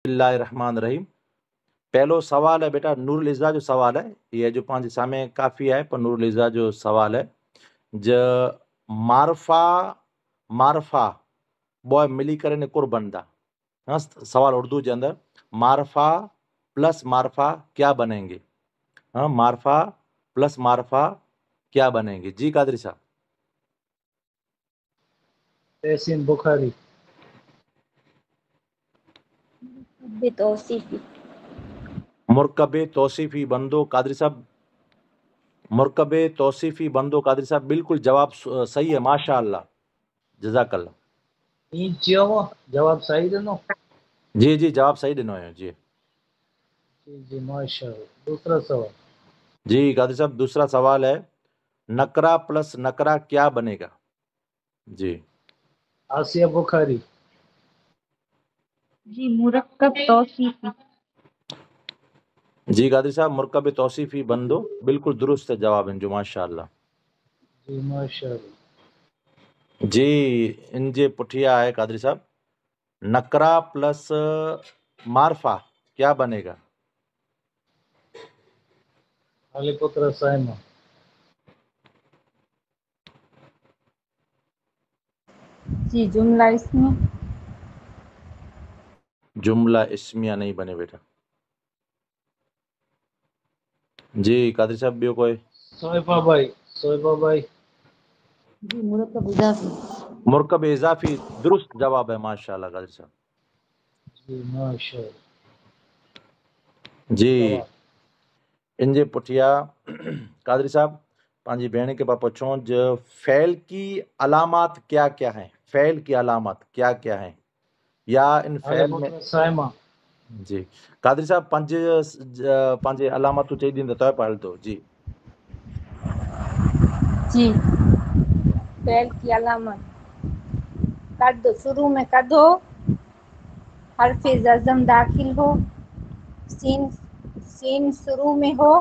बिस्मिल्लाहिर्रहमानिर्रहीम। पहलो सवाल है बेटा नूरुल इज़्ज़ा जो सवाल है, ये जो पंहिंजे साम्हूं काफ़ी है, पर नूरुल इज़्ज़ा जो सवाल है ज मारफा बॉय मिली करे ने कुर बनदा। हाँ, सवाल उर्दू के अंदर मारफा प्लस मारफा क्या बनेंगे? हाँ, मारफा प्लस मारफा क्या बनेंगे? जी कादरी साहब। तहसीन बुखारी। बेतौसीफी। मुरकबे तौसीफी बंदो कादरी साहब, मुरकबे तौसीफी बंदो कादरी साहब, बिल्कुल जवाब सही है, माशाअल्लाह, जज़ाकल्लाह। जवाब सही ॾिनो? जी जी, जवाब सही ॾिनो है जी। जी जी माशाअल्लाह। दूसरा सवाल। जी कादरी साहब, दूसरा सवाल है नकरा प्लस नकरा क्या बनेगा? जी आसिया बुखारी। जी मुरक्कब तौसीफी। जी कादरी साहब, मुरकबे तौसीफी बंदो, बिल्कुल दुरुस्त जवाब इनजो, माशाअल्लाह। जी माशाअल्लाह। जी, इनजे पुठिया है कादरी साहब नकरा प्लस मारफा क्या बनेगा? अली पुत्र साइमा। जी जुमला इसमें। जुमला इस्मिया नहीं बने बेटा। जी कादरी साहब, बियो कोई? सोइबा भाई। जी मुरक्कब इजाफी। मुरकब इजाफी दुरुस्त जवाब है, माशाअल्लाह कादरी साहब। जी माशाअल्लाह। जी, सवाल। इनजे पुठिया कादरी साहब पांजी भेण के पा पूछो जो फैल की अलामात क्या क्या हैं? फैल की अलामत क्या क्या हैं? या इन अली फैल में पुत्र साइमा। जी कादरी साहब पंहिंजे अलामतूं चई ॾींदा त पढ़ दो जी। जी फैल की अलामत कद शुरू में कद हो, हर्फ जज़म दाखिल हो, सीन शुरू में हो,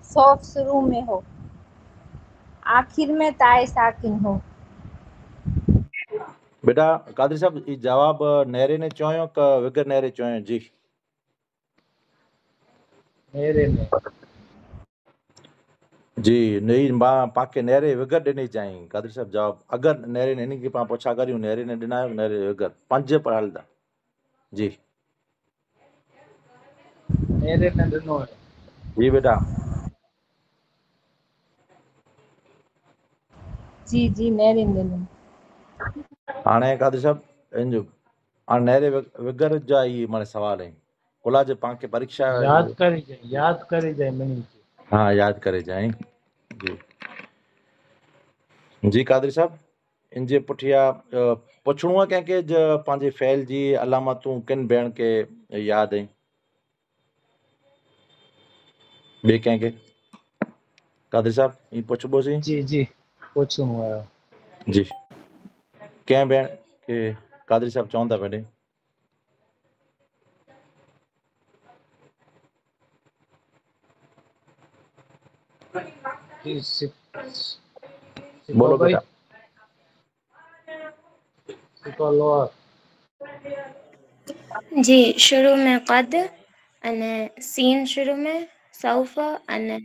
सौफ शुरू में हो, आखिर में ताए साकिन हो। बेटा कादरी साहब ई जवाब नेरे ने चयो क विगर नेरे चयो? जी मेरे में। जी नहीं मां पाके नेरे विगर ॾिनी चाहीं कादरी साहब जवाब, अगर नेरे ने इनके पां पुछा करियूं नेरे ने ॾिना नेरे विगर पंज पर हलदा। जी मेरे ने ॾिनो है। जी बेटा। जी जी नेरे ने। हाणे कादरी साहब इंजो हाणे नेरे विगर जा ई माने सवाल आहिनि कुला जे पाण खे परीक्षा याद करे जाए मनी। हाँ याद करे जाए जी। जी कादरी साहब इनजे पुठिया पुछणो आहे कंहिंखे पंहिंजे फैल जी अलामतूं किन भेण के याद आहिनि? ॿिए कंहिंखे? कादरी साहब ई पुछबोसीं। जी जी पूछूं आयो। जी कंहिं भेण के कादरी साहब चवंदा पहले? जी बोलो भाई। बेटा। लोअर। जी शुरू में कद अने सीन शुरू में सौफा अने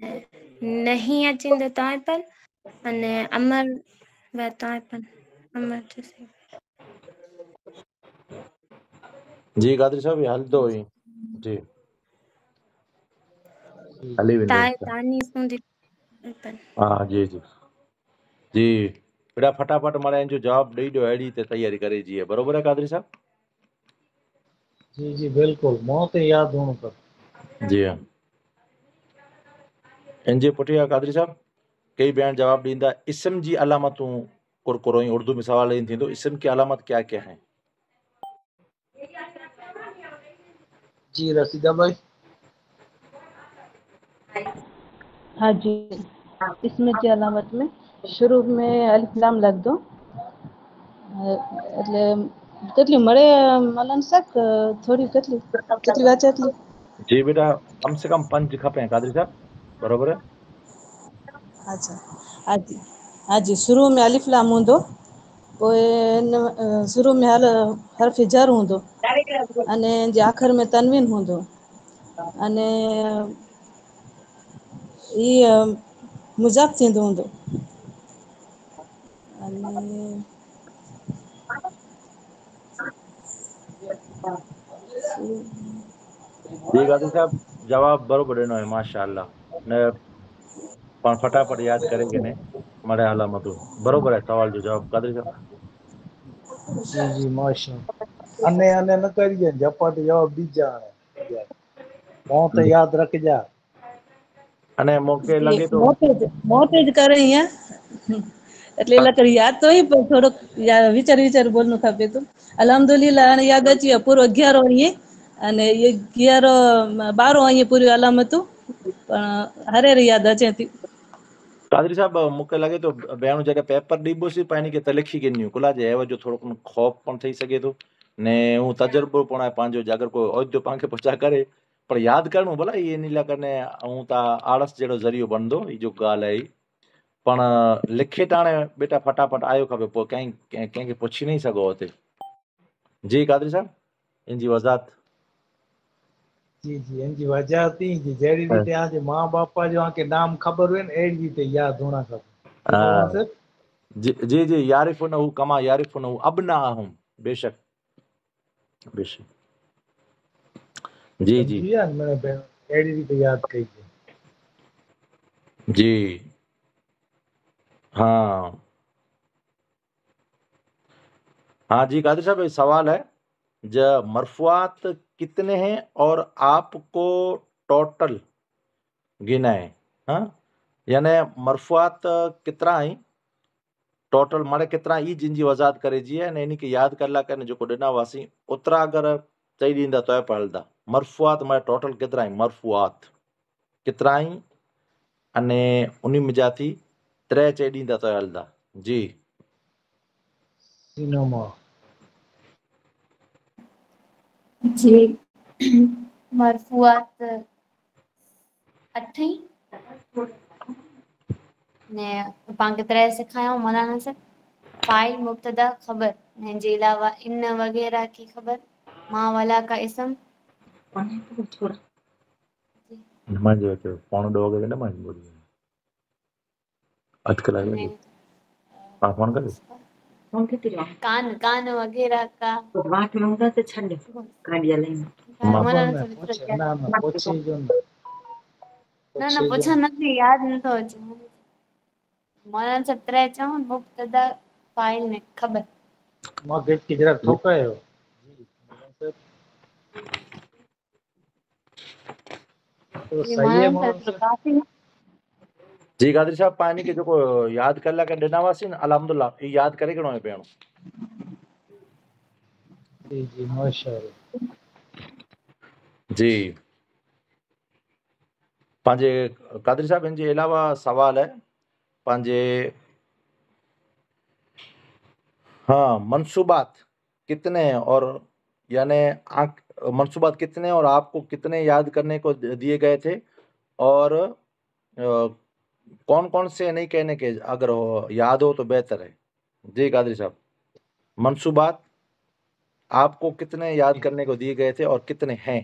नहीं अचिंदो ताए पर अने अमर व ताए पर अमर जैसे। जी कादरी साहब ये हलंदो ई जी हली वेंदो। ताए तानी सूंदी पर। हाँ जी जी जी बेटा फटाफट मारे जो जवाब ॾेई ॾियो अहिड़ी ते तैयारी करे जी बरोबर है कादरी साहब? जी जी बिल्कुल मुंह ते याद होणो खपे। जी हाँ इनजे पुठियां कादरी साहब कई भेण जवाब ॾींदा इस्म जी अलामतूं कुरकुरो ई उर्दू में सवाल ईंदो थींदो इस्म की अलामत क्या क्या है? जी रसीदा भाई। हाँ जी इसमें की अलामत में शुरू में अलिफ लाम लग दो એટલે કેટલી મળે મલન શાક થોડી કેટલી વાત એટલી? जी बेटा कम से कम 5 खपे कादरी साहब बरोबर है? अच्छा हाँ जी शुरू में अलिफ लाम हूंदो पोइ शुरू में हर्फ़ जर हूंदो अने जे आख़िर में तनवीन हूंदो अने हीअ मुज़ाफ़ थींदो हूंदो अने जी कादिर साहब जवाब बरोबर ॾिनो आहे माशाअल्लाह न पाण फटाफट यादि करे ने मारे अलामतूं बरोबर आहे सवाल जो जवाब कादिर साहब जी जी माशा अने अने न करिए झपट जवाब बीजा हाणे मों ते याद रखजा अने मूंखे लॻे थो મોતે જ કરે અહીંયા એટલે એટલે કરી યાદ તો હોય પણ થોડોક વિચાર બોલનું ખપે તો અલહમદુલિલ્લાહ હાणे યાદ અચી વિયો પૂરો 11 અહીંયા અને 11 12 અહીંયા પૂરી અલામતું પણ હરેરે યાદ અचे थी कादरी साहब मूंखे लॻे थो भेण जॾहिं पेपर ॾीबोसीं पाण खे त लिखी गिनियूं कुला जे एव जो थोरो घणो ख़ौफ़ पण थी सघे थो ने हू तजुर्बो पण आहे पंहिंजो जे अगरि कोई उहिदो पाण खे पुछा करे पर यादि करणो भला इहे इन लाइ करने ऐं त आड़स जहिड़ो ज़रियो बनंदो ई जो ॻाल्हि आहे पण लिखे त हाणे बेटा फटाफट आयो खपे पोइ कंहिंखे पुछी नहीं सघो हुते जी कादरी साहब इन जी वज़ाहत जी जी इनकी वजह थी जी जहिड़ी रीते आजे माँ बापा जो आके नाम ख़बर हुए न अहिड़ी रीते यादि होना खपे हाँ सर जी जी जी यारिफ़ुनहु कमा यारिफ़ुनहु अबनाअहुम बेशक बेशक जी जी समझी न मैंने भेण अहिड़ी रीते यादि कई थी जी हाँ हाँ जी कादिर साहब ये सवाल है मरफुआत कितने हैं और आपको टोटल गिनाए हाँ यानी मरफुआत कितना आई टोटल मारे कितना ई जिन जी वज़ाहत करे जी है ने इन खे यादि कर ला करने जो ॾिना हुआसीं ओतिरा अगरि चई ॾींदा त पिया हलंदा मरफुआत मारे टोटल केतिरा आई मरफुआत केतिरा आई अने उन में थी 3 चई ॾींदा त हलंदा जी सिनेमा जी मरफुआत 8 ने पाण खे 3 सिखायूं मौलाना सर फाइल मुब्तदा खबर ने जे अलावा इन वगैरह की खबर माँ वाला का इसम नमाज जो अचो पौणे 2 वॻे नमाज बोली 8 कलाक ने लॻे हाँ फोन करे कान वगैरह का मां मौलाना न सर पूछे क्या न पूछे जो ना पूछे जो पूछा नहीं याद नथो अचे मौलाना सर 3 चऊं मुब्तदा फाइल ने खबर मां गेट की जरा ठोकायो जी तो जी सही है मौलाना सर मौलाना तो सर काफी जी कादिर साहब पानी के जेको यादि करे लाइ ॾिना हुआसीं न अल्हम्दुलिल्लाह ई यादि करे खणो पहिरियों जी जी माशाअल्लाह जी पंहिंजे कादिर साहब इन जे अलावा सवाल है पंहिंजे हाँ मनसूबात कितने हैं और यानी मनसूबात कितने और आपको कितने याद करने को दिए गए थे और कौन कौन से नहीं कहने के अगर याद हो तो बेहतर है जी कादरी साहब मनसूबात आपको कितने याद करने को दिए गए थे और कितने हैं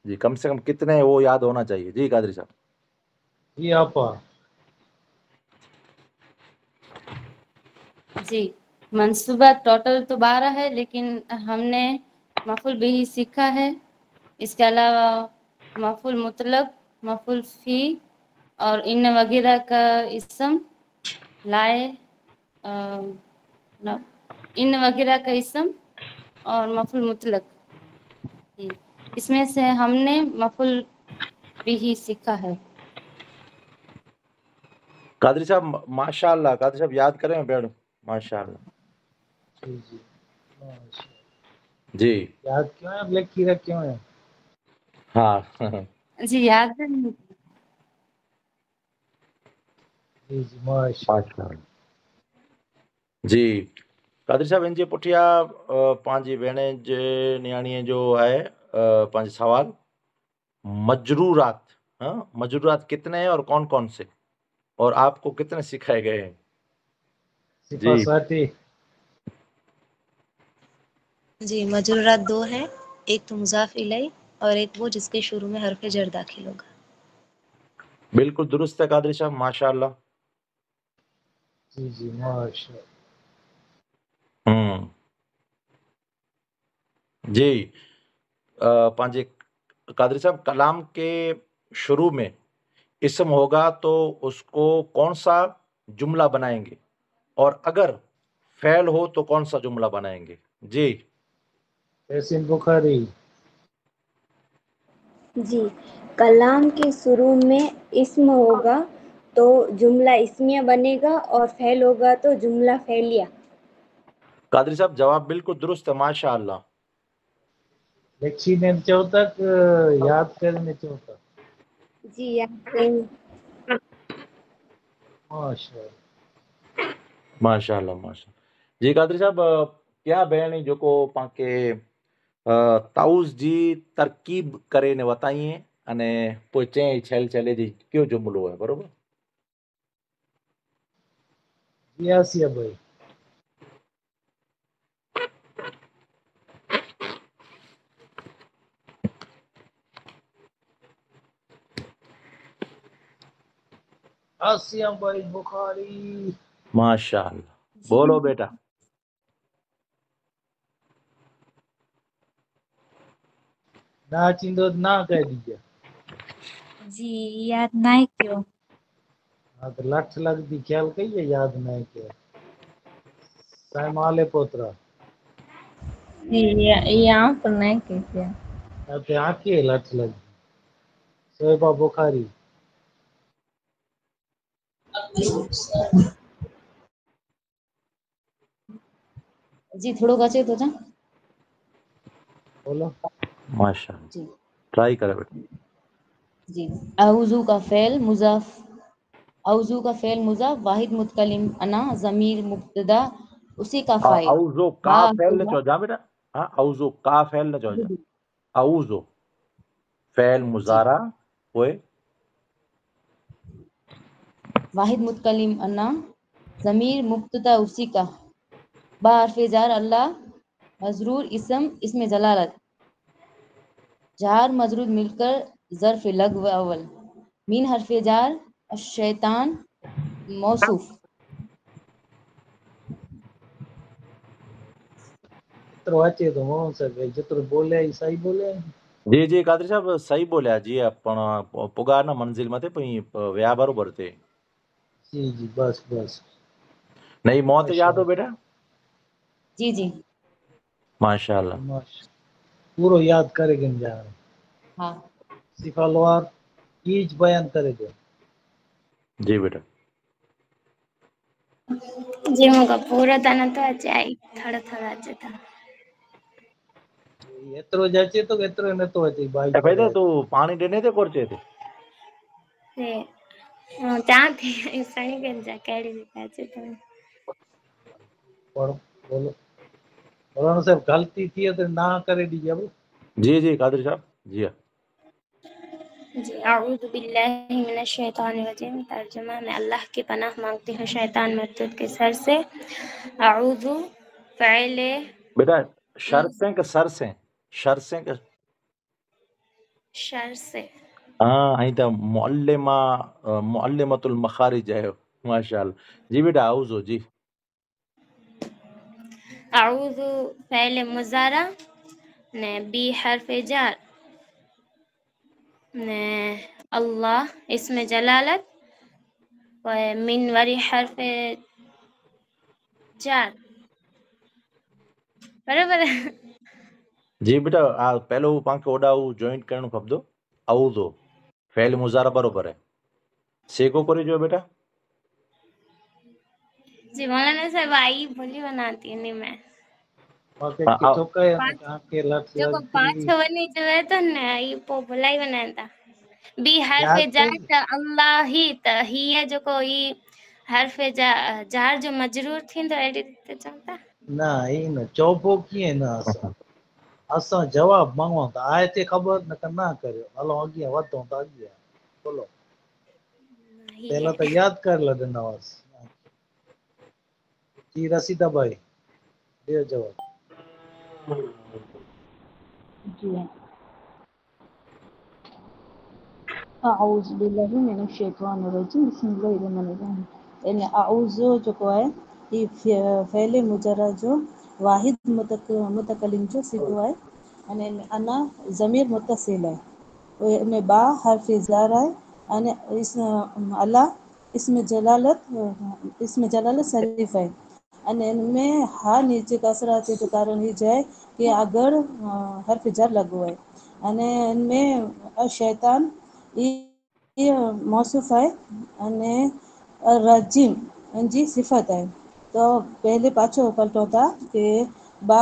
जी कम से कम कितने वो याद होना चाहिए जी कादरी साहब जी आपा जी मंसूबा टोटल तो 12 है लेकिन हमने मफूल भी सीखा है इसके अलावा मफूल मुतलक मफूल फी और इन वगैरह का इसम लाए इन वगैरह का इसम और मफूल मुतलक इसमें से हमने मफूल भी सीखा है कादरी साहब माशाअल्लाह कादरी साहब याद करें भेण माशाअल्लाह जी जी माशाअल्लाह जी याद क्यों है लिखी रखियो है हाँ जी याद है जी जी माशाअल्लाह माशाअल्लाह जी कादरी साहब इन जे पुठियां पंहिंजी भेण जे नियाणीअ जो आहे पंहिंजो सवाल मजरूरात हाँ मजरूरात कितने हैं और कौन कौन से और आपको कितने सिखाए गए हैं सिफा जी साथी जी, मजरूरात 2 है, एक तो मुज़ाफ इलैह और एक वो जिसके शुरू में हर्फ़ जर दाखिल होगा। बिल्कुल दुरुस्त है कादरी साहब, माशाअल्लाह। जी जी माशा। जी पंहिंजे कादरी साहब, कलाम के शुरू में इस्म होगा तो उसको कौन सा जुमला बनाएंगे, और अगर फ़ैल हो तो कौन सा जुमला बनाएंगे? जी तहसीन बुखारी। जी, कलाम के शुरू में इस्म होगा तो जुमला इस्मिया बनेगा और फ़ेल होगा तो जुमला फ़ेलिया। कादरी साहब जवाब बिल्कुल दुरुस्त है, माशाअल्लाह। लच्छी ने चओ तक याद करने चओ तक। जी याद कयूं। माशा। माशाअल्लाह माशाअल्लाह। जी कादरी साहब, क्या बयानी जेको पांखे ताउस जी तरकीब करे ने बताई अने पोइ चई छल छले जी कयो जुमलो है, बरोबर? यासिया भाई। आसिया भाई बुखारी। माशाअल्लाह, बोलो बेटा। ना चिंदो ना कह दीजिए। जी याद नहीं क्यों। हाँ तो लठ लग दी ख्याल कहिए याद नहीं किया। साइमाले पोतरा। जी यहाँ पर नहीं कैसे। अब ते आके लठ लग दी। सोएबा बुखारी। जी थोड़ो अचे तो जा। बोलो। माशाअल्लाह, जी ट्राई करे बेटा। जी औज़ु का फ़ेल मुज़ाफ, औज़ु का फ़ेल मुज़ाफ, वाहिद मुतकलिम अना, ज़मीर मुब्तदा उसी का फ़ाइल। औज़ो का फ़ैल न चओ बेटा। हाँ, औज़ो का फ़ैल न चओ। जी औज़ो फ़ैल जी मुज़ारा पोइ वाहिद मुतकलिम अना, ज़मीर मुब्तदा उसी का, बा हर्फ़े जार अल्लाह, मजरूर इसम जलालत, जार मजरूर मिलकर ज़र्फ़ लग़्व अव्वल, मीन हर्फ़े जार शैतान मौसूफ। जितरो अचे तो मोहन सके जितरो बोले ही सही बोले। जी जी कादरी साहब सही बोलिया जी। पण पुगा न मंज़िल मथे पई विया बरोबर थे। जी जी बस बस। नई मौत याद माशा हो बेटा? जी जी माशाअल्लाह। माशा। पूरो याद करे गिन जा। हाँ सिफालवार ईज बयान करे दो। जी बेटा। जी मूंखे पूरो त नथो अचे, आई थोरो थोरो अचे थो। एतिरो ज अचे तो एतिरो नथो अचे भाई ए भाई करे तू पानी ॾिने ते कोर चे ते? चवां थी सणी गंजा कहिड़ी રીતે अचे थो। पढ़ो। बोलो। मौलाना साहब गलती थी है तो ना करे दीजिए अब। जी जी कादरी साहब जी हाँ। जी अऊज़ु बिल्लाहि मिनश शैतानिर रजीम। तर्जुमा, मैं अल्लाह की पनाह मांगती हूँ शैतान मर्दूद के सर से। अऊज़ु फ़इले बेटा शर्तें के सर से, शर्तें के शर से। हाँ आई तो मुअल्लिमा मुअल्लिमतुल मखारिज है। माशाअल्लाह जी बेटा। औज़ो जी। अऊज़ु फ़इल मुज़ारा ने बी हर्फ़ जार ने अल्लाह इसम जलालत व मिन वरी हर्फ़ जार, बराबर है? जी बेटा पहले वो पांखे ओडा वो जॉइंट करणो खपदो। औज़ो फ़ैल मुज़ारा बरोबर है। सेको करे जो बेटा। जी मौलाना साहब आई भूली बनाती इन्हीं में बाकी हाँ, के चौका है पाँच ना के लठ जेको पाँच लगती। वञी चवे थो न ई पोइ भुलाइ वञनि था। बी हर्फ़ याद जार कर। त अल्लाह ही त हीअ जेको ई हर्फ़ जार जो मजरूर थींदो अहिड़ी રીતે चवनि था। ना ही न चौपो कीअं न असां असां जवाब मांगो था आए ते ख़बर न करना करियो हलो अॻियां वधूं था अॻियां। बोलो। हीअ पहला तो याद कर लॾंदा हुआसीं। जी रसीदा भाई ॾियो जवाब। जी अऊज़ु बिल्लाहि मिनश शैतानिर रजीम बिस्मिल्लाहिर रहमानिर रहीम। इन अऊज़ु जेको आहे ही फ़इल मुजर्रद जो वाहिद मुतकल्लिम जो सिगो आहे अने इन अना ज़मीर मुत्तसिल आहे। इनमें बा हर्फ़ ज़र आहे अने अल्लाह इसमें जलालत शरीफ है। अने इनमें हा नीचे कसरा थे तो कारण ही है कि अगर हर्फ जर लगो है अने इनमें शैतान ये मौसूफ है अने रजीम इनजी सिफत है। तो पहले पाछो पलटो था कि बा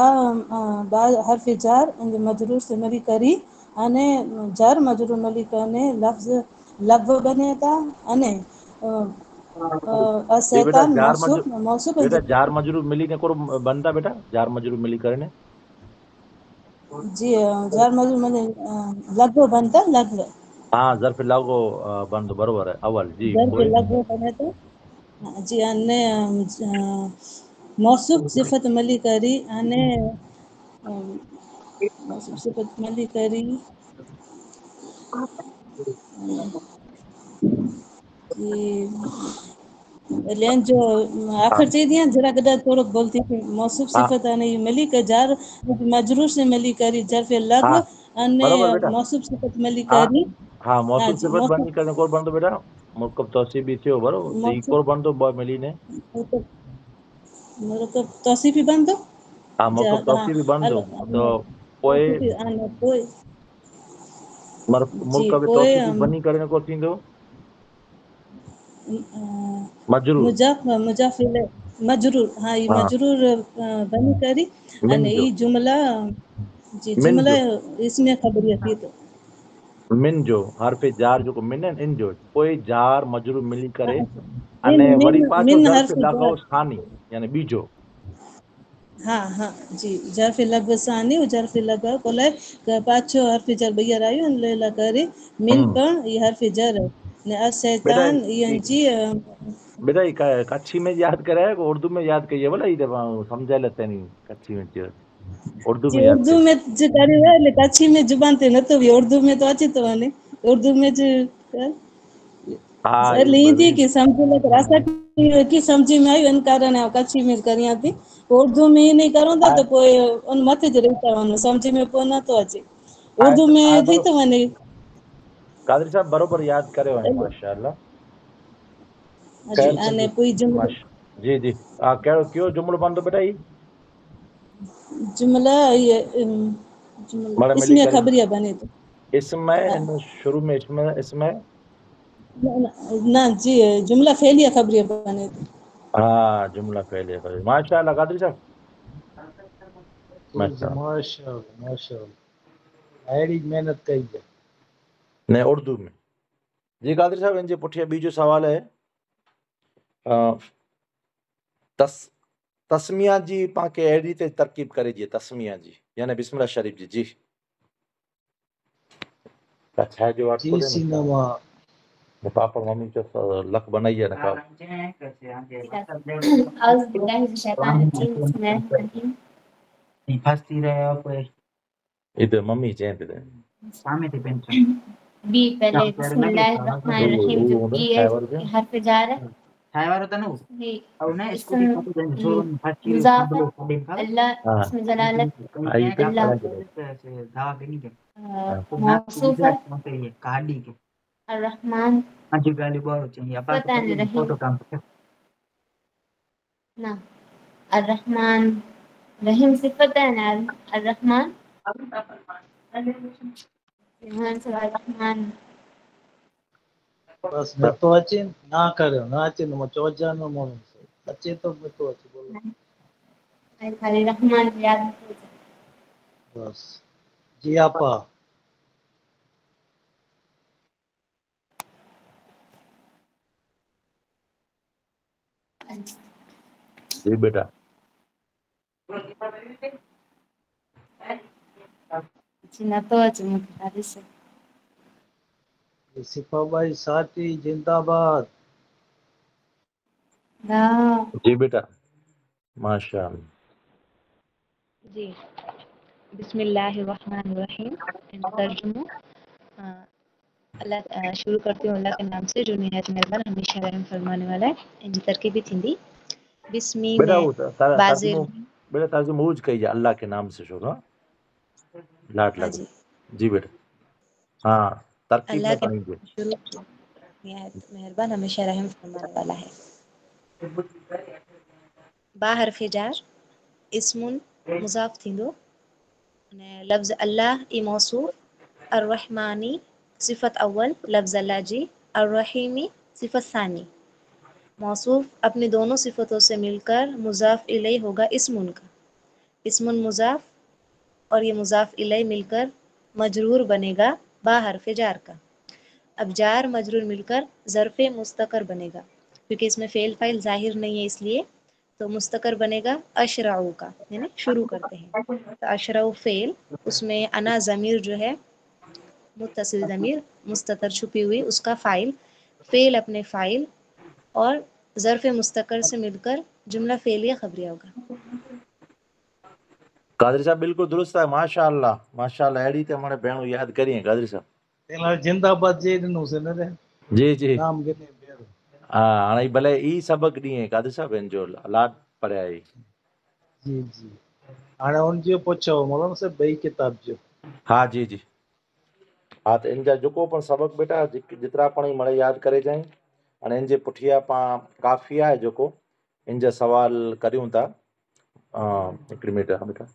हर्फ जार मजरूर से मरी करी अने जार मजरूर मली करने लफ्ज़ बने था अने जी बेटा, शैतान मौसूफ बेटा जार मजरूर मिली ने कोर बनता बेटा, जार मजरूर मिली करे ने जी जार मजरूर मने लघु बनता लघु हाँ ज़र्फ़ लागो बंद बरोबर है अव्वल जी ज़र्फ़ कोई लघु बने तो जी अने मौसूफ सिफत मली करी अने मौसूफ सिफत मली करी लेन जो आखिर चई दिया जरा कदा थोड़ो बोलती थी मौसूफ हाँ सिफत अने मिली के जार मजरूर से मिली करी ज़र्फ़ लघु हाँ अने बरोबर बेटा मौसूफ सिफत मिली हाँ करी हाँ हाँ मौसूफ जी सिफ़त मौसूफ बनी करने कोर बंदो बेटा मुरकब तौसीफ भी थियो बरोबर तो ई मौसूफ कोर बंदो बॉय मिली ने मुरकब तौसीफ़ी बंदो हाँ मुरकब हाँ तौसीफ भी बंदो तो पोए तौसीफ़ी अने पोइ जी मुरकब पोइ तौसीफ भी बनी करने कोर थींदो मजरूर मुजाफिल मजरूर हाँ ये हाँ मजरूर बनी करी मिन अने जो ई जुमला जी मिन जुमला जो इसमें ख़बरिया थी तो मिन जो हर्फ़े जार जो मिन आहिनि इन जो पोइ जार मजरूर मिली करे मिन अने मिन वरी पाछो मिन ज़र्फ़ हर्फ लॻो जार स्थानी यानी बीजो हाँ हाँ जी जर्फ़ लघु सानी जर्फ़ लघु कोलाए पाछो हर्फ जर ॿीहर आयो लेला करे मिन पण ये हर्फ जर है ने बेटा शैतान ये जी बेटा ये कच्छी में याद कराए उर्दू में याद करिए बोला ये समझाए लेते नहीं कच्छी में चयो उर्दू जी में याद उर्दू करिए में जो करे है ले कच्छी में जुबान ते न तो भी उर्दू में तो अचे तो वने उर्दू में जो हाँ એટલે ઈંધી की समझ में रास्ता की समझी में आई इन कारण है कच्छी में करिया थी उर्दू में ही नहीं करो था तो कोई उन मत ज रहता वन समझी में पो न तो अचे उर्दू में थी तो वने कादरी साहब बरोबर याद करे वने माशाअल्लाह जी खैर अने कोई जुमलो जी जी कहिड़ो कयो जुमिलो बंदो बेटा ही जुमला ये जुमला बड़ा मिली इसमें करे खबरिया बने तो इसमें इन शुरू में इसमें ना जी जुमला फैलिया खबरिया बने तो हाँ जुमला फैले माशाअल्लाह कादरी साहब जी जी माशाअल्लाह माशाअल्लाह अहिड़ी महिनत कई है ने उर्दू में जी कादरी साहब इनजे पुठियां बीजो सवाल है तस्मिया जी पाके अहिड़ी ते तरकीब करे जी तस्मिया जी यानी बिस्मिल्लाह शरीफ जी जी अच्छा जो वाट जी को दे सिनेमा ना पापा मम्मी जो लक बनाई है ना का أعوذ بالله من الشيطان الرجيم بسم الله الرحمن الرحيم फंसी रहे हो कोई इधर मम्मी चें ते सामने थे पेंशन बी पहले बिस्मिल्लाहिर्रहमानिर्रहीम जो बी है हर्फ जार है छाया वाला तो नहीं बी और ना इसम स्कूटी को तो शोरूम में फंसी मुजाफ है रहे अल्लाह इसमें जलालत अल्लाह दावा करनी के मौसूफ है गाड़ी के अर्रहमान आज गाली बहुत चाहिए अपन पता नहीं रही फोटो काम ना अर्रहमान रहीम सिफत है ना अर्रहमान अर्रहमान बस न तो अचे ना करो ना अचे न चौजा न मोहन अचे तो न तो अचे बोलो खाली रहमान याद बस जी आपा जी बेटा ना तो अचे मुझे आदेश सिपाही साथी जिंदाबाद जी बेटा माशाअल्लाह जी बिस्मिल्लाहिर्रहमानिर्रहीम। इन तर्जुमो अल्लाह शुरू करती हूँ अल्लाह के नाम से जो निहायत मेहरबान हमेशा रहम फरमाने वाला है। इन तरकीब भी थींदी बिस्मी बेटा में वो बाज़ेर बेटा तर्जुमो ऊज कही अल्लाह के नाम से शुरू। लाट हाँ लग जी जी बेटा। हाँ तरकीब अल्लाह में के पढ़ेंगे। शुरू निहायत मेहरबान हमेशा रहम फरमाने वाला है। बा हर्फ़े जार इस्मुन मुज़ाफ थींदो अने लफ्ज़ अल्लाह ई मौसूफ़ अर्रहमानी सिफ़त अव्वल लफ्ज़ अल्लाह जी अर्रहीमी सिफ़त सानी। मौसूफ़ अपनी दोनों सिफ़तों से मिलकर मुज़ाफ़ इलैहि होगा इस्मुन का। इस्मुन मुज़ाफ़ और ये मुज़ाफ़ इलैहि मिलकर मजरूर बनेगा बा हर्फ़े जार का। अब जार मजरूर मिलकर ज़र्फ़े मुस्तकर बनेगा क्योंकि इसमें फ़ेल फ़ाइल ज़ाहिर नहीं है इसलिए तो मुस्तकर बनेगा अशराउ का यानी शुरू करते हैं। तो अशराउ फ़ेल उसमें अना ज़मीर जो है मुत्तसिल ज़मीर मुस्ततर छुपी हुई उसका फ़ाइल फ़ेल अपने फ़ाइल और ज़र्फ़े मुस्तकर से मिलकर जुमला फ़ेलिया ख़बरिया होगा। कादरी साहब बिल्कुल दुरुस्त है माशाअल्लाह माशाअल्लाह। अड़ी ते हमारे भेणू याद करिए कादरी साहब। तेला जिंदाबाद जे ॾिनो से न रे जी जी नाम गिने भेरो। हाँ हाणे भले ई सबक ॾींहुं कादरी साहब जो लाड पढ़िया आई। जी जी हाणे उनजो पुछो मौलाना साहब ॿई किताब जो। हाँ जी जी हाँ तो इनजा जेको पण सबक बेटा जितरा पण मणे याद करे जाए अने इन जे पुठियां पाण काफ़िया आहे जेको इन जा सवाल करियूं था। हिकिड़ी मिनट बेटा